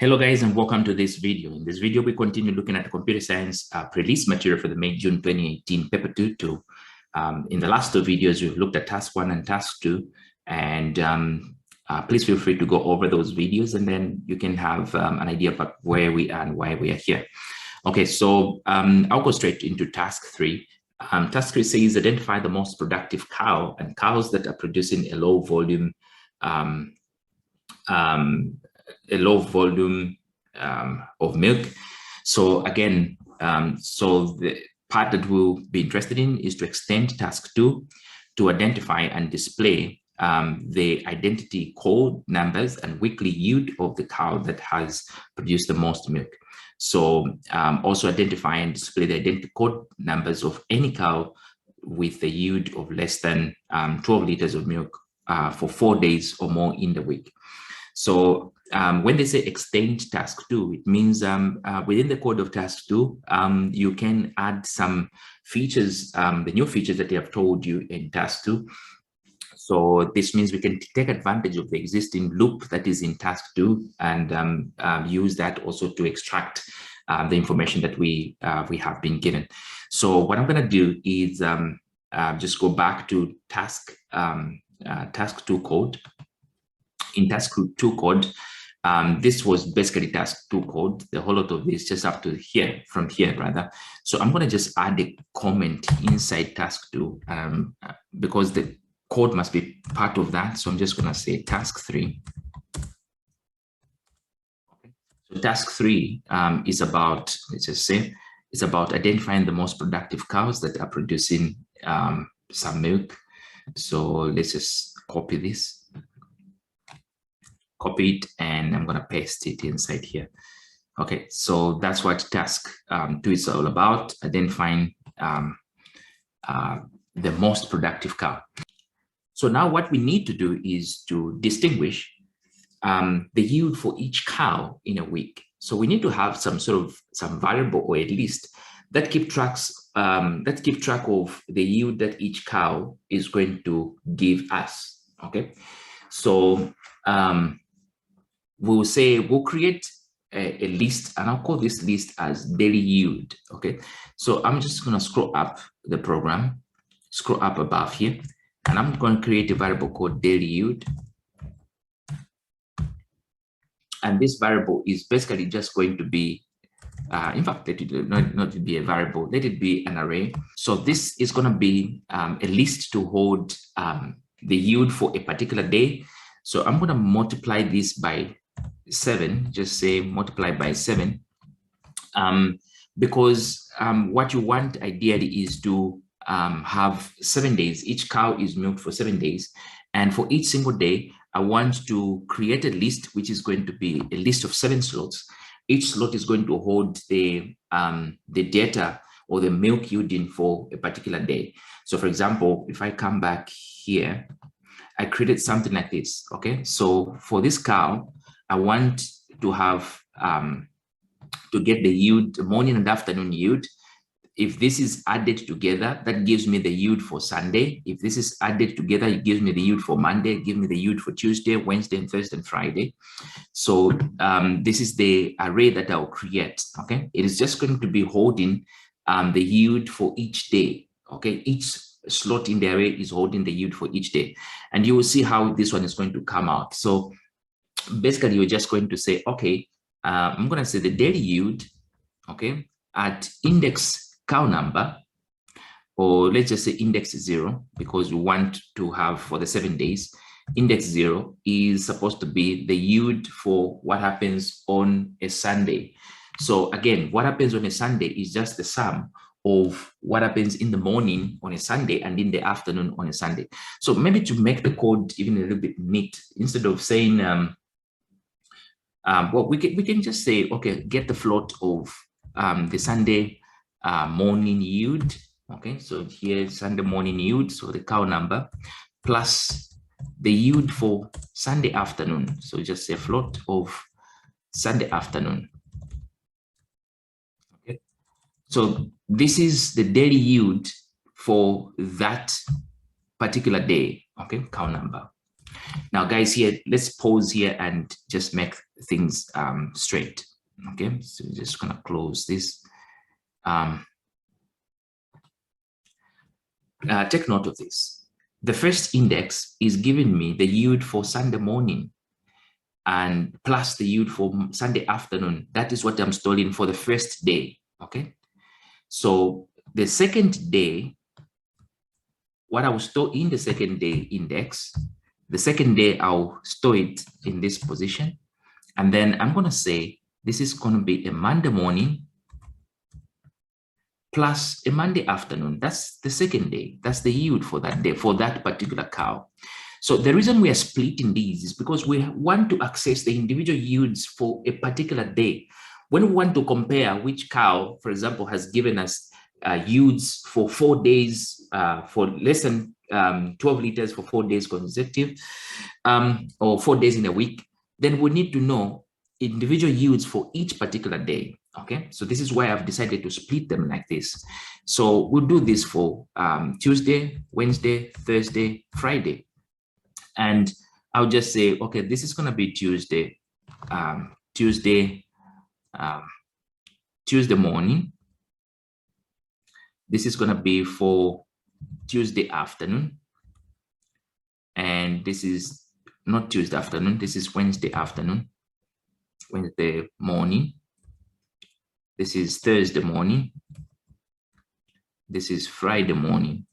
Hello guys and welcome to this video. In this video, we continue looking at the computer science pre-release material for the May-June 2018 paper 2. In the last two videos, we've looked at task 1 and task 2, and please feel free to go over those videos and then you can have an idea about where we are and why we are here. Okay, so I'll go straight into task 3. Task 3 says identify the most productive cow and cows that are producing a low volume of milk. So again, so the part that we'll be interested in is to extend task 2 to identify and display the identity code numbers and weekly yield of the cow that has produced the most milk. So also identify and display the identity code numbers of any cow with a yield of less than 12 liters of milk for 4 days or more in the week. So when they say extend task 2, it means within the code of task 2, you can add some features, the new features that they have told you in task 2. So this means we can take advantage of the existing loop that is in task 2 and use that also to extract the information that we have been given. So what I'm going to do is just go back to task 2 code. In task 2 code, this was basically task 2 code. The whole lot of this just up to here, from here rather. So I'm going to just add a comment inside task 2 because the code must be part of that. So I'm just going to say task 3. Okay. So task 3 is about, let's just say, it's about identifying the most productive cows that are producing some milk. So let's just copy this. Copy it and I'm going to paste it inside here. Okay, so that's what task 2 is all about, identifying the most productive cow. So now what we need to do is to distinguish the yield for each cow in a week. So we need to have some variable, or at least that keep track of the yield that each cow is going to give us. Okay, so we'll say we'll create a list, and I'll call this list as daily yield. Okay, so I'm just going to scroll up the program, scroll up above here, and I'm going to create a variable called daily yield. And this variable is basically just going to be, in fact, let it not be a variable, let it be an array. So this is going to be a list to hold the yield for a particular day. So I'm going to multiply this by 7, just say multiply by 7, because what you want ideally is to have 7 days. Each cow is milked for 7 days, and for each single day I want to create a list which is going to be a list of 7 slots. Each slot is going to hold the data or the milk yielding for a particular day. So for example, if I come back here, I created something like this. Okay, so for this cow, I want to have to get the yield, the morning and afternoon yield. If this is added together, that gives me the yield for Sunday. If this is added together, it gives me the yield for Monday, give me the yield for Tuesday, Wednesday, and Thursday and Friday. So this is the array that I'll create. Okay, it is just going to be holding the yield for each day. Okay, each slot in the array is holding the yield for each day, and you will see how this one is going to come out. So basically you're just going to say, okay, I'm going to say the daily yield, okay, at index cow number, or let's just say index 0, because we want to have for the 7 days, index 0 is supposed to be the yield for what happens on a Sunday. So again, what happens on a Sunday is just the sum of what happens in the morning on a Sunday and in the afternoon on a Sunday. So maybe to make the code even a little bit neat, instead of saying, well, we can just say, okay, get the float of the Sunday morning yield. Okay, so here's Sunday morning yield, so the cow number, plus the yield for Sunday afternoon. So just say float of Sunday afternoon. Okay, so this is the daily yield for that particular day. Okay, cow number. Now, guys, here, let's pause here and just make things straight. Okay, so we're just gonna close this. Take note of this. The first index is giving me the yield for Sunday morning and plus the yield for Sunday afternoon. That is what I'm storing for the first day. Okay, so the second day, what I will store in the second day index, the second day I'll store it in this position. And then I'm going to say this is going to be a Monday morning plus a Monday afternoon. That's the second day. That's the yield for that day, for that particular cow. So the reason we are splitting these is because we want to access the individual yields for a particular day. When we want to compare which cow, for example, has given us yields for 4 days, for less than 12 liters for 4 days consecutive, or 4 days in a week, then we need to know individual yields for each particular day. Okay, so this is why I've decided to split them like this. So we'll do this for Tuesday, Wednesday, Thursday, Friday. And I'll just say, okay, this is going to be Tuesday, Tuesday morning. This is going to be for Tuesday afternoon. And this is not Tuesday afternoon. This is Wednesday afternoon, Wednesday morning. This is Thursday morning. This is Friday morning.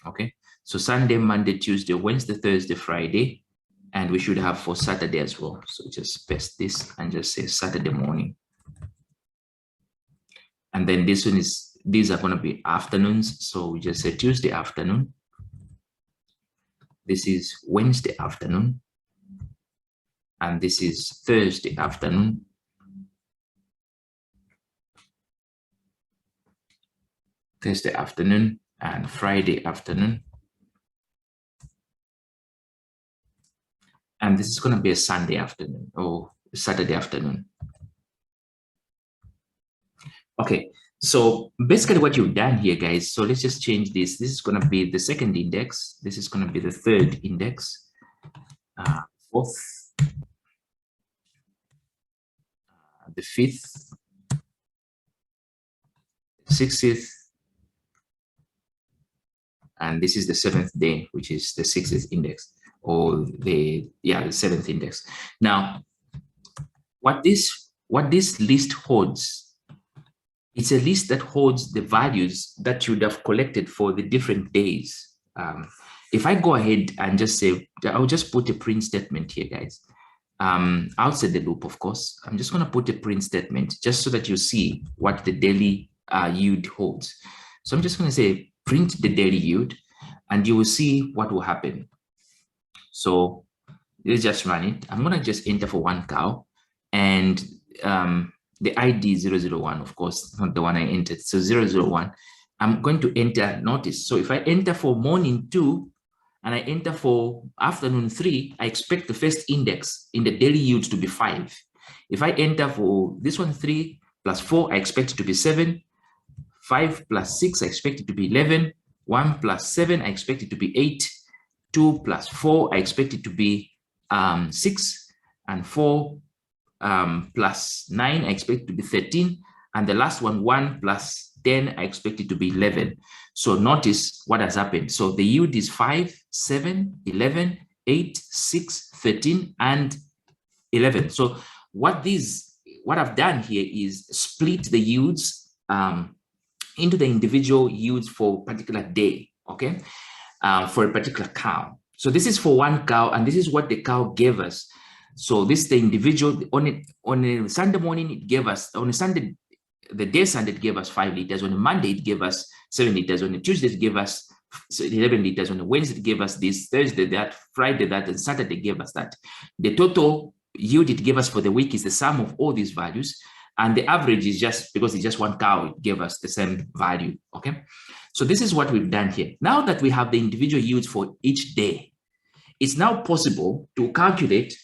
Okay, so Sunday, Monday, Tuesday, Wednesday, Thursday, Friday, and we should have for Saturday as well. So just paste this and just say Saturday morning. And then this one is, these are going to be afternoons. So we just say Tuesday afternoon. This is Wednesday afternoon. And this is Thursday afternoon. Thursday afternoon and Friday afternoon. And this is going to be a Sunday afternoon or Saturday afternoon. Okay, so basically what you've done here, guys, so let's just change this. This is going to be the second index. This is going to be the third index, fourth, the fifth, 60th, and this is the seventh day, which is the 60th index, or the seventh index. Now, what this list holds, it's a list that holds the values that you would have collected for the different days. If I go ahead and just say, I'll just put a print statement here, guys. Outside the loop, of course, I'm just going to put a print statement just so that you see what the daily yield holds. So I'm just going to say print the daily yield, and you will see what will happen. So let's just run it. I'm going to just enter for one cow, and the ID 001, of course, not the one I entered. So 001, I'm going to enter, notice. So if I enter for morning 2 and I enter for afternoon 3, I expect the first index in the daily yield to be 5. If I enter for this one 3 plus 4, I expect it to be 7. 5 plus 6, I expect it to be 11. 1 plus 7, I expect it to be 8. 2 plus 4, I expect it to be 6. And 4 plus 9, I expect it to be 13. And the last one, 1 plus 10, I expect it to be 11. So notice what has happened. So the yield is 5, 7, 11, 8, 6, 13, and 11. So what I've done here is split the yields into the individual yields for a particular day, okay, for a particular cow. So this is for one cow, and this is what the cow gave us. So this is the individual. On a Sunday morning, it gave us, on a Sunday, the day Sunday, it gave us 5 liters. On a Monday, it gave us 7 liters. On a Tuesday, it gave us 11 liters. On a Wednesday, it gave us this. Thursday, that. Friday, that. And Saturday, gave us that. The total yield it gave us for the week is the sum of all these values. And the average is just, because it's just one cow, it gave us the same value, okay? So this is what we've done here. Now that we have the individual yields for each day, it's now possible to calculate,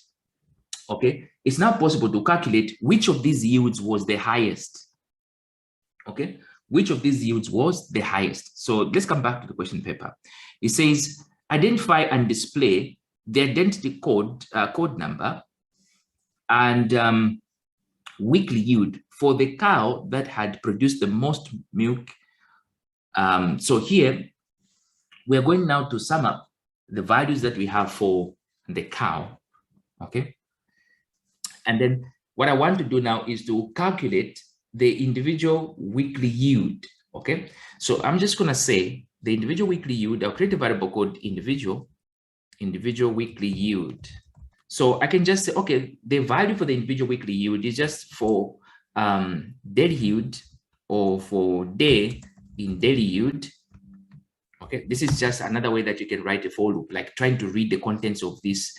okay? It's now possible to calculate which of these yields was the highest, okay? Which of these yields was the highest? So let's come back to the question paper. It says, identify and display the identity code number and weekly yield for the cow that had produced the most milk. So here we're going now to sum up the values that we have for the cow, okay? And then what I want to do now is to calculate the individual weekly yield, okay? So I'm just gonna say the individual weekly yield. I'll create a variable called individual weekly yield. So I can just say, okay, the value for the individual weekly yield is just for daily yield or for day in daily yield. Okay, this is just another way that you can write a for loop, like trying to read the contents of this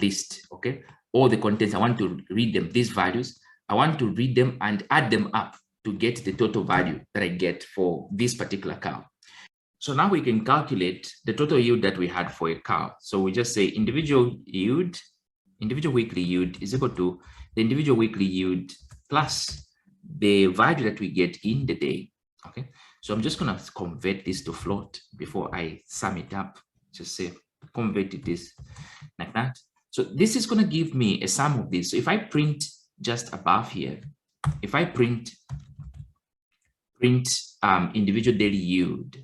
list. Okay, all the contents, I want to read them, these values, I want to read them and add them up to get the total value that I get for this particular cow. So now we can calculate the total yield that we had for a cow. So we just say individual weekly yield is equal to the individual weekly yield plus the value that we get in the day. Okay, so I'm just going to convert this to float before I sum it up. Just say convert this like that. So this is going to give me a sum of this. So if I print just above here, if I print individual daily yield,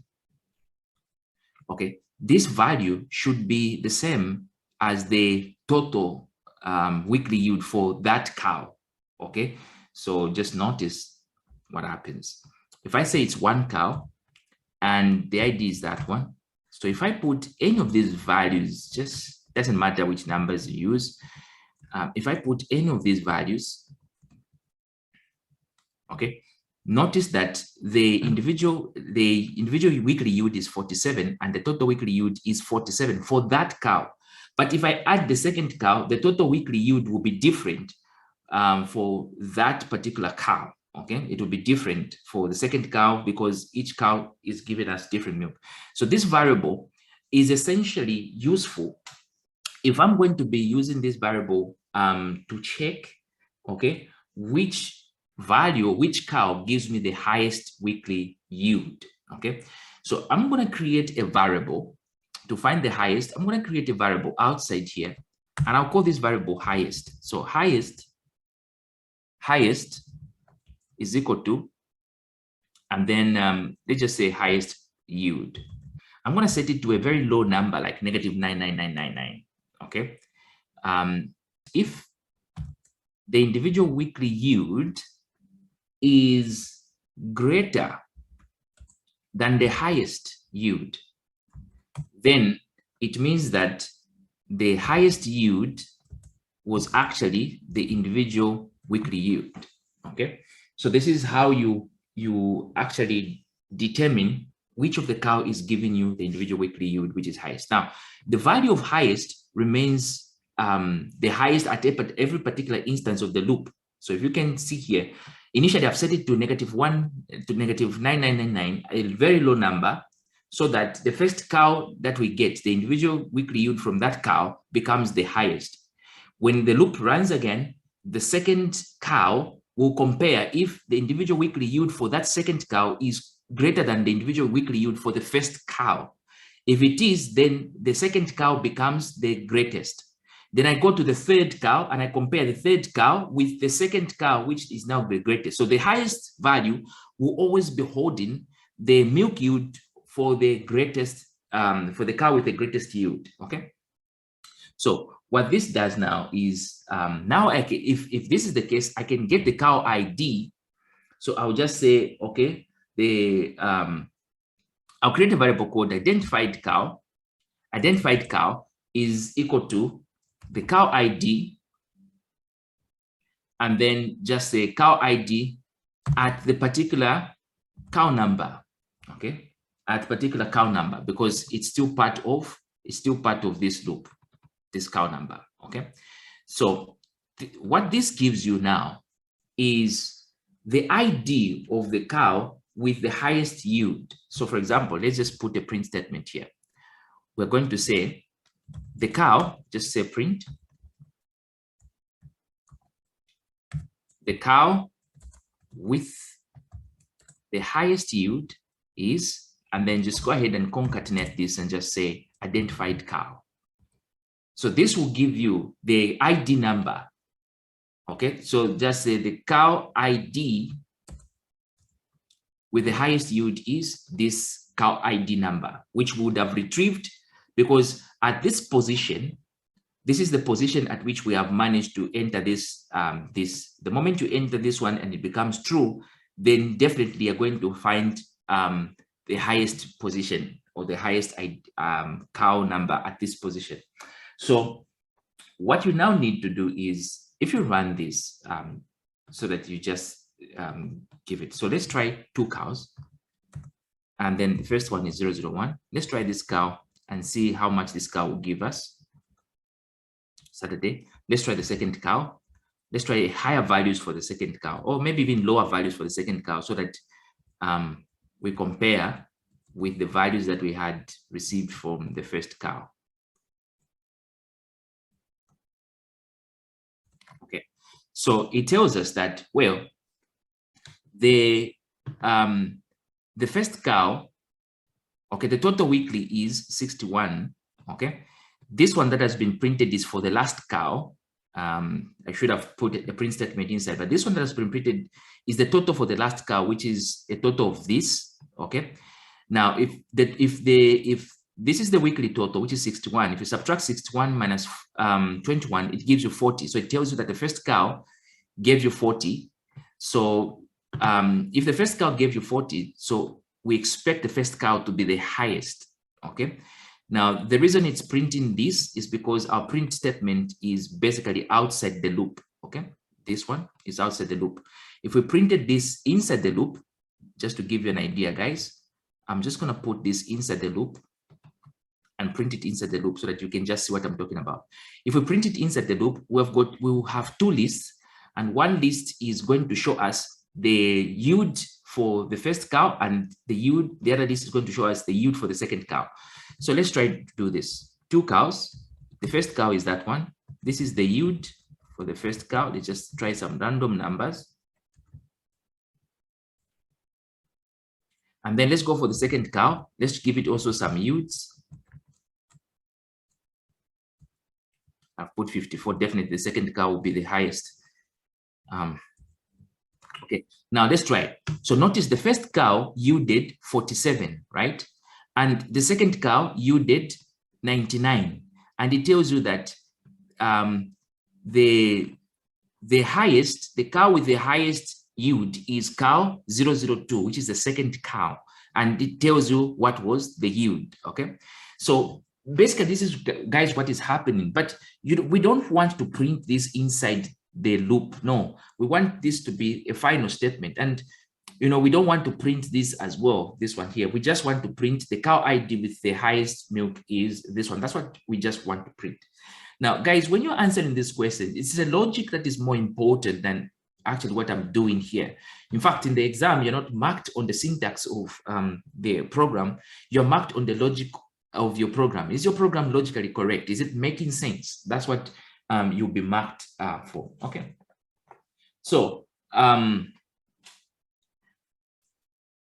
okay, this value should be the same as the total weekly yield for that cow. Okay, so just notice what happens. If I say it's one cow and the ID is that one, so if I put any of these values, just doesn't matter which numbers you use, if I put any of these values, okay, notice that the individual weekly yield is 47 and the total weekly yield is 47 for that cow. But if I add the second cow, the total weekly yield will be different for that particular cow. Okay, it will be different for the second cow because each cow is giving us different milk. So this variable is essentially useful if I'm going to be using this variable to check, okay, which value, which cow gives me the highest weekly yield. Okay, so I'm going to create a variable to find the highest. I'm going to create a variable outside here and I'll call this variable highest. So highest is equal to, and then let's just say highest yield. I'm going to set it to a very low number like -99999. Okay, if the individual weekly yield is greater than the highest yield, then it means that the highest yield was actually the individual weekly yield. Okay, so this is how you actually determine which of the cow is giving you the individual weekly yield which is highest. Now, the value of highest remains the highest at every particular instance of the loop. So if you can see here, initially I've set it to -1 to -9999, a very low number, so that the first cow that we get, the individual weekly yield from that cow, becomes the highest. When the loop runs again, the second cow will compare if the individual weekly yield for that second cow is greater than the individual weekly yield for the first cow. If it is, then the second cow becomes the greatest. Then I go to the third cow and I compare the third cow with the second cow, which is now the greatest. So the highest value will always be holding the milk yield for the greatest, for the cow with the greatest yield. Okay. So what this does now is now I can, if this is the case, I can get the cow ID. So I'll just say, okay, I'll create a variable called identified cow. Identified cow is equal to the cow ID, and then just say cow ID at the particular cow number. Okay, at particular cow number, because it's still part of this loop, this cow number. Okay, so what this gives you now is the ID of the cow with the highest yield. So for example, let's just put a print statement here. We're going to say the cow, just say print, the cow with the highest yield is, and then just go ahead and concatenate this and just say identified cow. So this will give you the ID number. Okay, so just say the cow ID with the highest yield is this cow ID number, which we would have retrieved because at this position, this is the position at which we have managed to enter this. The moment you enter this one and it becomes true, then definitely you're going to find the highest position or the highest cow number at this position. So what you now need to do is, if you run this, so that you just give it. So let's try 2 cows. And then the first one is 001. Let's try this cow and see how much this cow will give us. Saturday. Let's try the second cow. Let's try higher values for the second cow, or maybe even lower values for the second cow, so that we compare with the values that we had received from the first cow. Okay, so it tells us that, well, the first cow, okay, the total weekly is 61. Okay, this one that has been printed is for the last cow. I should have put a print statement inside, but this one that has been printed is the total for the last cow, which is a total of this. Okay, now if this is the weekly total, which is 61, if you subtract 61 minus 21, it gives you 40. So it tells you that the first cow gave you 40. So if the first cow gave you 40, so we expect the first cow to be the highest. Okay, now the reason it's printing this is because our print statement is basically outside the loop. Okay, this one is outside the loop. If we printed this inside the loop, just to give you an idea, guys, I'm just going to put this inside the loop and print it inside the loop so that you can just see what I'm talking about. If we print it inside the loop, we will have 2 lists, and one list is going to show us the yield for the first cow, and the other list is going to show us the yield for the second cow. So let's try to do this. 2 cows. The first cow is that one. This is the yield for the first cow. Let's just try some random numbers. And then let's go for the second cow. Let's give it also some yields. I've put 54. Definitely the second cow will be the highest. Okay, now let's try it. So notice the first cow yielded 47, right? And the second cow yielded 99. And it tells you that the cow with the highest yield is cow 002, which is the second cow. And it tells you what was the yield. Okay, so basically this is, guys, what is happening. But we don't want to print this inside the loop. No, we want this to be a final statement. And we don't want to print this as well, this one here. We just want to print the cow ID with the highest milk is this one. That's what we just want to print. Now, guys, when you're answering this question, it's a logic that is more important than actually what I'm doing here. In fact, in the exam, you're not marked on the syntax of the program. You're marked on the logic of your program. Is your program logically correct? Is it making sense? That's what you'll be marked for. Okay. So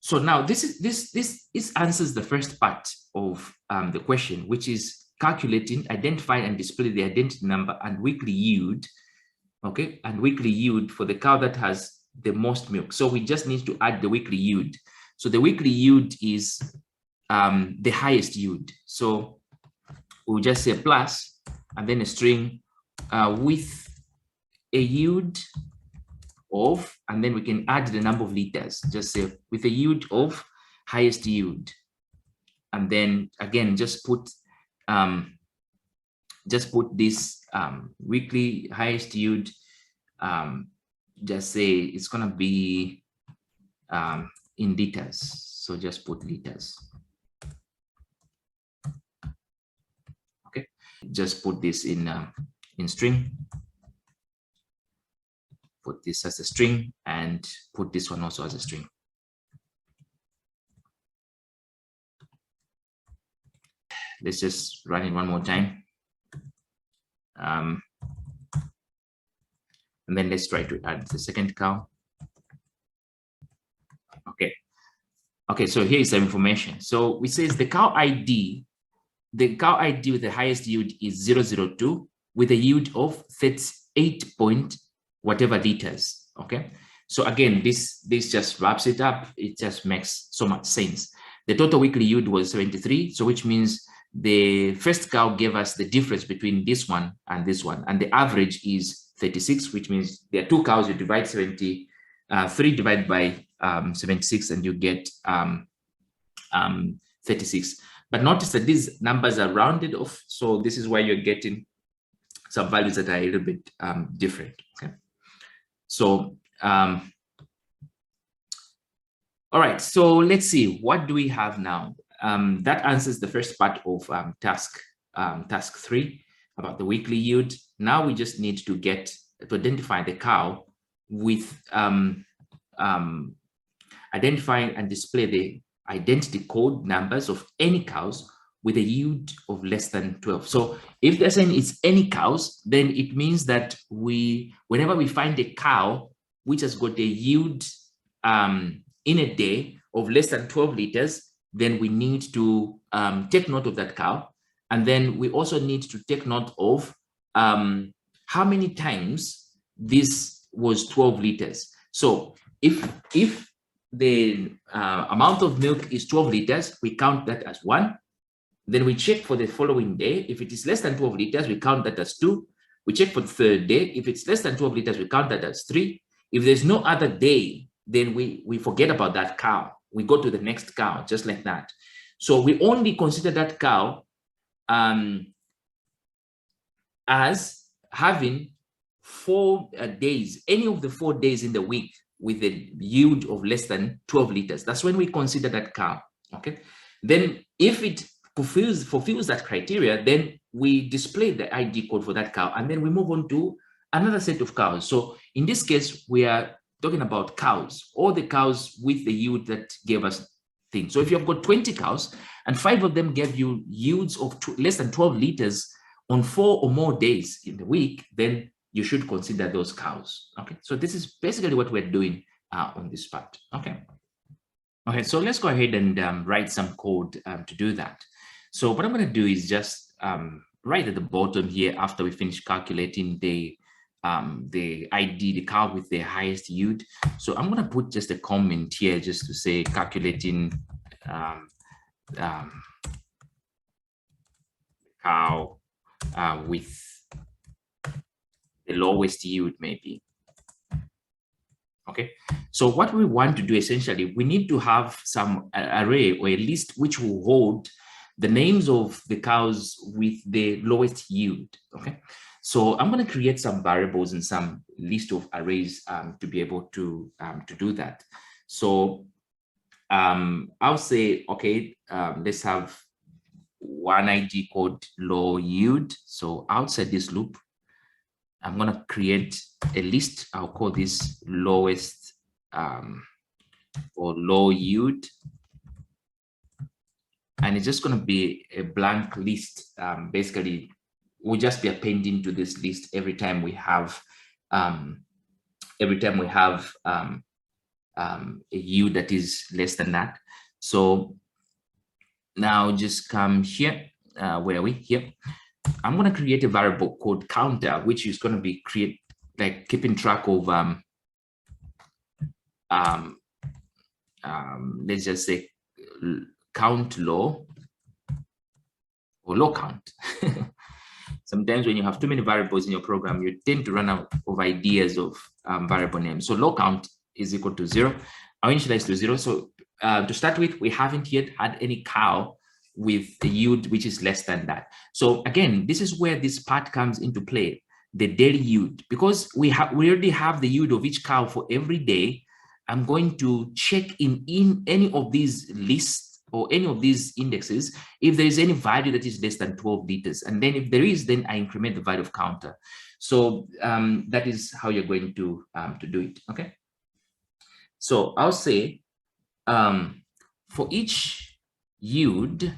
so now this answers the first part of the question, which is calculating, identify and display the identity number and weekly yield. Okay, and weekly yield for the cow that has the most milk. So we just need to add the weekly yield. So the weekly yield is the highest yield. So we'll just say plus and then a string with a yield of, and then we can add the number of liters. Just say with a yield of highest yield, and then again just put this weekly highest yield. Just say it's gonna be in liters. So just put liters. Okay, just put this in string. Put this as a string and put this one also as a string. Let's just run it one more time. And then let's try to add the second cow. Okay. Okay, so here is some information. So it says the cow ID the cow ID with the highest yield is 002 with a yield of 38 point whatever liters. Okay. So again, this just wraps it up. It just makes so much sense. The total weekly yield was 73. So which means the first cow gave us the difference between this one and this one. And the average is 36, which means there are two cows, you divide 73 divided by 76 and you get 36. But notice that these numbers are rounded off. So this is why you're getting some values that are a little bit different. Okay. So, all right. So let's see, what do we have now? That answers the first part of task 3 about the weekly yield. Now we just need to identify the cow with identifying and display the identity code numbers of any cows with a yield of less than 12. So if they're saying it's any cows, then it means that whenever we find a cow which has got a yield in a day of less than 12 liters, then we need to take note of that cow. And then we also need to take note of how many times this was 12 liters. So if the amount of milk is 12 liters, we count that as 1. Then we check for the following day. If it is less than 12 liters, we count that as 2. We check for the third day. If it's less than 12 liters, we count that as 3. If there's no other day, then we forget about that cow. We go to the next cow, just like that. So we only consider that cow as having 4 days, any of the 4 days in the week with a yield of less than 12 liters. That's when we consider that cow. Okay. Then if it fulfills that criteria, then we display the ID code for that cow, and then we move on to another set of cows. So in this case, we are talking about cows, all the cows with the yield that gave us things. So if you've got 20 cows and 5 of them gave you yields of less than 12 liters on 4 or more days in the week, then you should consider those cows. Okay, so this is basically what we're doing on this part. Okay. Okay, so let's go ahead and write some code to do that. So what I'm going to do is just right at the bottom here, after we finish calculating the ID, the cow with the highest yield. So I'm going to put just a comment here just to say calculating cow with the lowest yield, maybe. Okay, so what we want to do essentially, we need to have some array or a list which will hold the names of the cows with the lowest yield. Okay, so I'm going to create some variables and some list of arrays to be able to do that. So I'll say, okay, let's have one ID called low yield. So outside this loop, I'm going to create a list. I'll call this lowest or low yield. And it's just going to be a blank list. Basically, we'll just be appending to this list every time we have a yield that is less than that. So now just come here. Where are we? Here. I'm going to create a variable called counter, which is going to be keeping track of let's just say count low or low count. Sometimes when you have too many variables in your program, you tend to run out of ideas of variable names. So low count is equal to 0. I'll initialize to 0. So to start with, we haven't yet had any cow with a yield which is less than that. So again, this is where this part comes into play, the daily yield. Because we already have the yield of each cow for every day, I'm going to check in any of these lists or any of these indexes if there is any value that is less than 12 liters. And then if there is, then I increment the value of counter. So that is how you're going to do it. Okay. So I'll say for each yield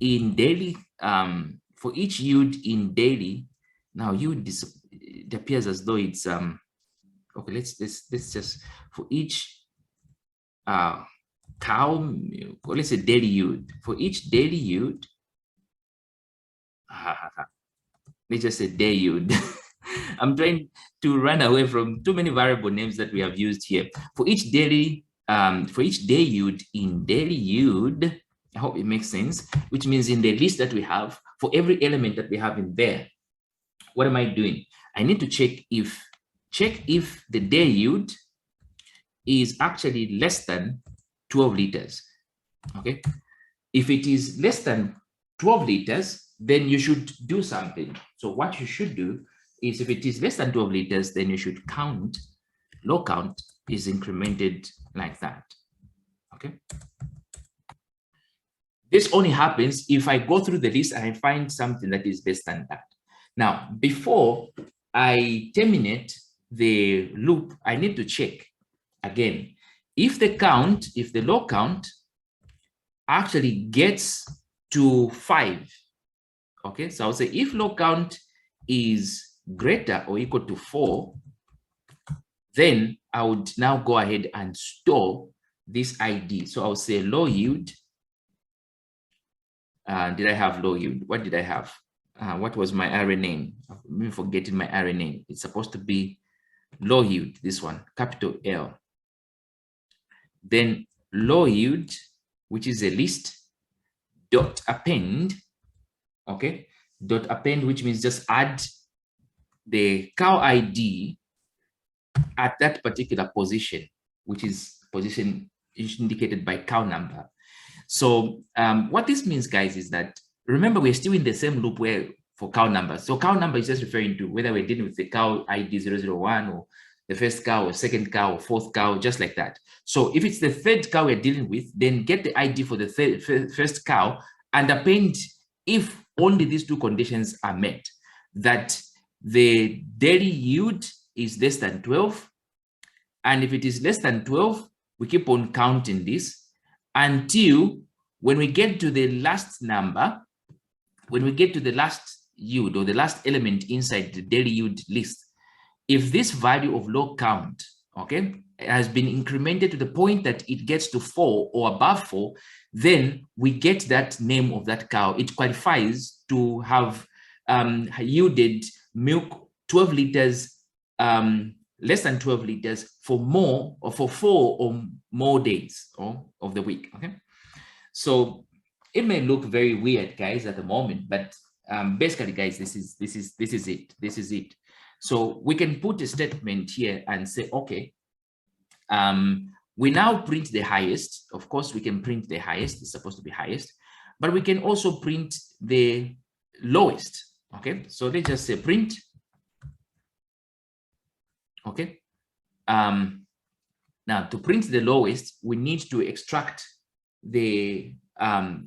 in daily, for each yield in daily, now yield it appears as though it's okay, let's just for each cow milk, or let's say daily yield, for each daily yield let's just say day yield. I'm trying to run away from too many variable names that we have used here. For each day yield in daily yield, I hope it makes sense, which means in the list that we have, for every element that we have in there, what am I doing? I need to check if the day yield is actually less than 12 liters. Okay. If it is less than 12 liters, then you should do something. So what you should do is, if it is less than 12 liters, then you should count, low count is incremented like that. Okay. This only happens if I go through the list and I find something that is less than that. Now, before I terminate the loop, I need to check again. If the low count actually gets to 5, okay, so I'll say if low count is greater or equal to 4, then I would now go ahead and store this ID. So I'll say low yield. Did I have low yield? What did I have? What was my array name? I'm forgetting my array name. It's supposed to be low yield, this one, capital L. Then low yield, which is a list, dot append, okay? Dot append, which means just add the cow ID at that particular position, which is position indicated by cow number. So what this means, guys, is that, remember, we're still in the same loop where for cow number. So cow number is just referring to whether we're dealing with the cow ID 001 or the first cow or second cow or fourth cow, just like that. So if it's the third cow we're dealing with, then get the ID for the first cow and append if only these two conditions are met, that the daily yield is less than 12. And if it is less than 12, we keep on counting this until when we get to the last number, when we get to the last yield or the last element inside the daily yield list, if this value of low count, okay, has been incremented to the point that it gets to 4 or above 4, then we get that name of that cow. It qualifies to have yielded milk 12 liters, less than 12 liters for more or for 4 or more days of the week. Okay, so it may look very weird, guys, at the moment, but basically, guys, this is it. So we can put a statement here and say, okay, we now print the highest. Of course, we can print the highest. It's supposed to be highest, but we can also print the lowest. Okay, so let's just say print. Okay. Now to print the lowest, we need to extract the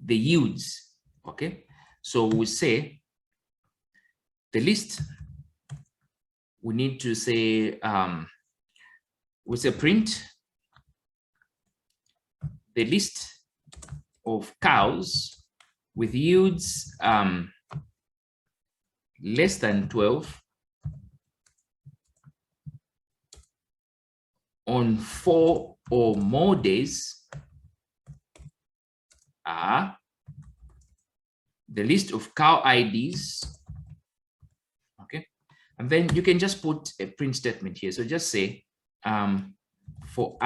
yields. Okay, so we say the list. We need to say we say print the list of cows with yields less than 12 on 4 or more days are the list of cow IDs. Okay, and then you can just put a print statement here. So just say for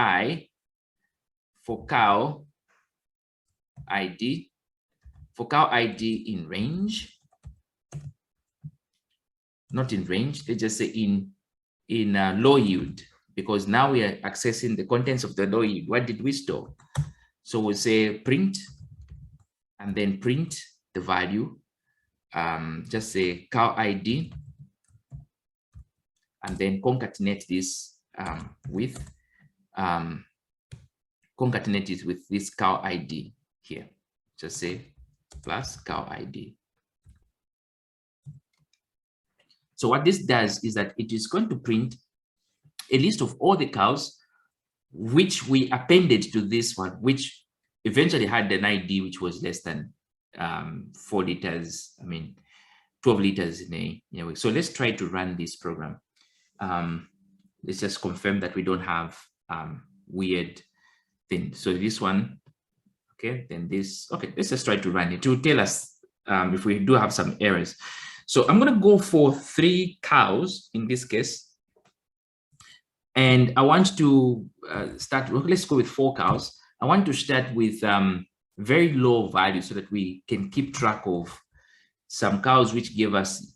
cow ID in range, not in range, they just say in low yield, because now we are accessing the contents of the low yield. What did we store? So we'll say print and then print the value, just say cow ID, and then concatenate this with this cow ID here. Just say plus cow ID. So what this does is that it is going to print a list of all the cows which we appended to this one, which eventually had an ID which was less than 4 liters, 12 liters in a week. So let's try to run this program. Let's just confirm that we don't have weird things. So this one, okay, then this, okay, let's just try to run it to tell us if we do have some errors. So I'm going to go for 3 cows in this case. And I want to start, let's go with 4 cows. I want to start with very low value so that we can keep track of some cows which give us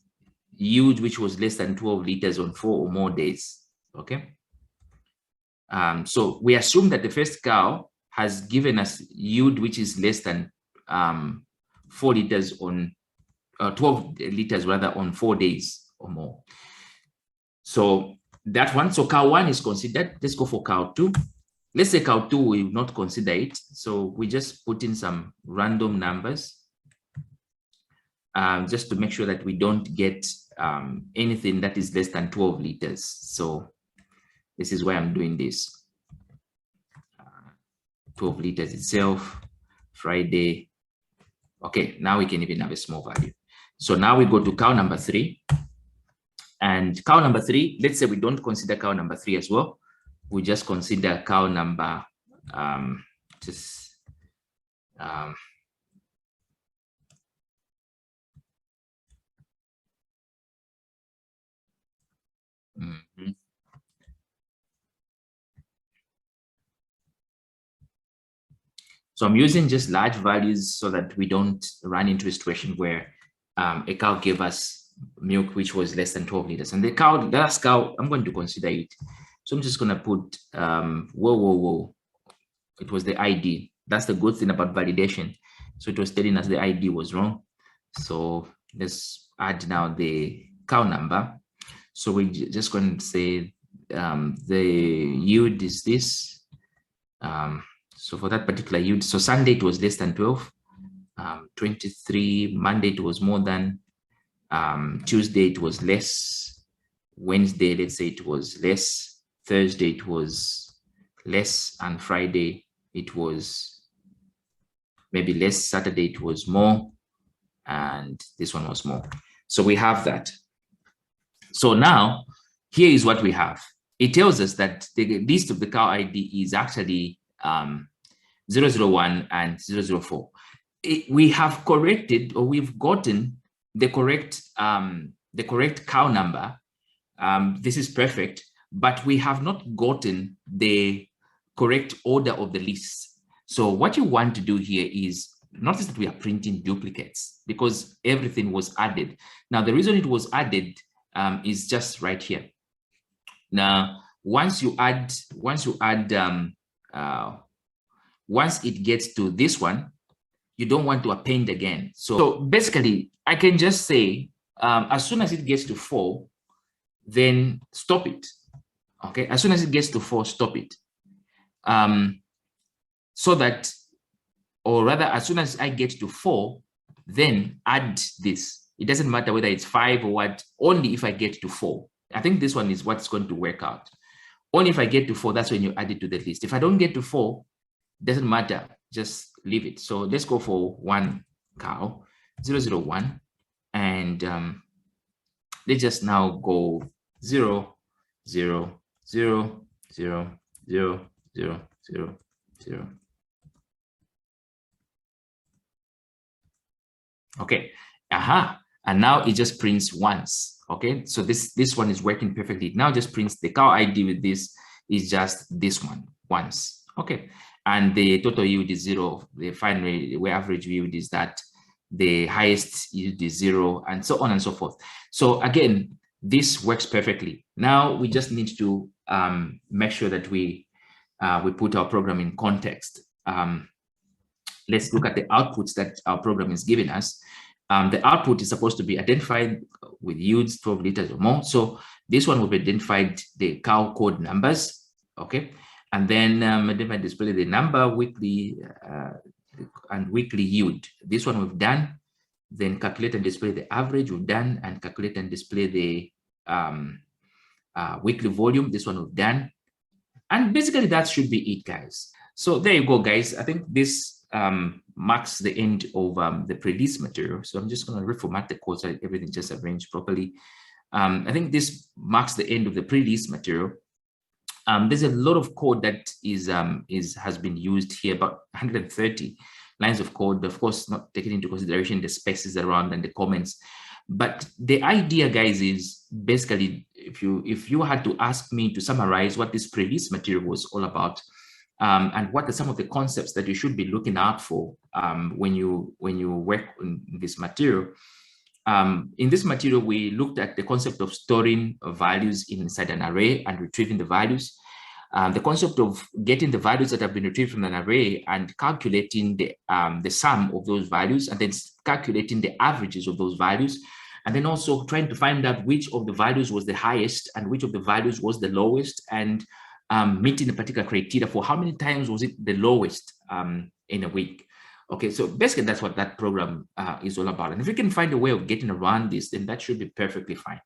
yield which was less than 12 liters on 4 or more days. Okay. So we assume that the first cow has given us yield which is less than 4 liters on 12 liters rather on 4 days or more. So that one, so cow 1 is considered. Let's go for cow 2. Let's say cow 2 will not consider it. So we just put in some random numbers just to make sure that we don't get anything that is less than 12 liters. So this is why I'm doing this. 12 liters itself, Friday. Okay, now we can even have a small value. So now we go to cow number 3. And cow number 3, let's say we don't consider cow number 3 as well. We just consider cow number So I'm using just large values so that we don't run into a situation where a cow gave us milk which was less than 12 liters. And the last cow, I'm going to consider it. So I'm just going to put, whoa. It was the ID. That's the good thing about validation. So it was telling us the ID was wrong. So let's add now the cow number. So we're just going to say the yield is this. So for that particular yield, so Sunday it was less than 12, 23, Monday it was more than, Tuesday it was less, Wednesday, let's say it was less, Thursday it was less, and Friday it was maybe less, Saturday it was more, and this one was more. So we have that. So now, here is what we have. It tells us that the list of the cow ID is actually 001 and 004. We have corrected, or we've gotten the correct cow number. This is perfect, but we have not gotten the correct order of the list. So what you want to do here is, notice that we are printing duplicates because everything was added. Now, the reason it was added is just right here. Now, once it gets to this one, you don't want to append again. So basically, I can just say, as soon as it gets to 4, then stop it. Okay, as soon as it gets to 4, stop it. So that, or rather, as soon as I get to 4, then add this. It doesn't matter whether it's 5 or what, only if I get to 4. I think this one is what's going to work out. Only if I get to 4, that's when you add it to the list. If I don't get to 4, doesn't matter, just leave it. So let's go for 1 cow, 001, and let's just now go 0, 0, 0, 0, 0, 0, 0, 0. Okay, and now it just prints once. Okay, so this one is working perfectly. Now just prints the cow ID with this is just this one once. Okay, and the total yield is 0. The final average yield is that, the highest yield is 0, and so on and so forth. So again, this works perfectly. Now we just need to make sure that we put our program in context. Let's look at the outputs that our program is giving us. The output is supposed to be identified with yields 12 liters or more. So this one will be identified the cow code numbers, okay? And then identify display the number, weekly and weekly yield. This one we've done. Then calculate and display the average, we've done, and calculate and display the weekly volume. This one we've done. And basically that should be it, guys. So there you go, guys. I think this marks the end of the pre-list material. So I'm just going to reformat the code so that everything just arranged properly. I think this marks the end of the pre-list material. There's a lot of code that has been used here, about 130. lines of code, of course, not taking into consideration the spaces around and the comments. But the idea, guys, is basically, if you had to ask me to summarize what this previous material was all about, and what are some of the concepts that you should be looking out for when you work on this material. In this material, we looked at the concept of storing values inside an array and retrieving the values. The concept of getting the values that have been retrieved from an array and calculating the sum of those values, and then calculating the averages of those values, and then also trying to find out which of the values was the highest and which of the values was the lowest, and meeting a particular criteria for how many times was it the lowest in a week. Okay, so basically that's what that program is all about. And if you can find a way of getting around this, then that should be perfectly fine.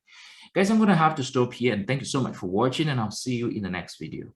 Guys, I'm going to have to stop here, and thank you so much for watching, and I'll see you in the next video.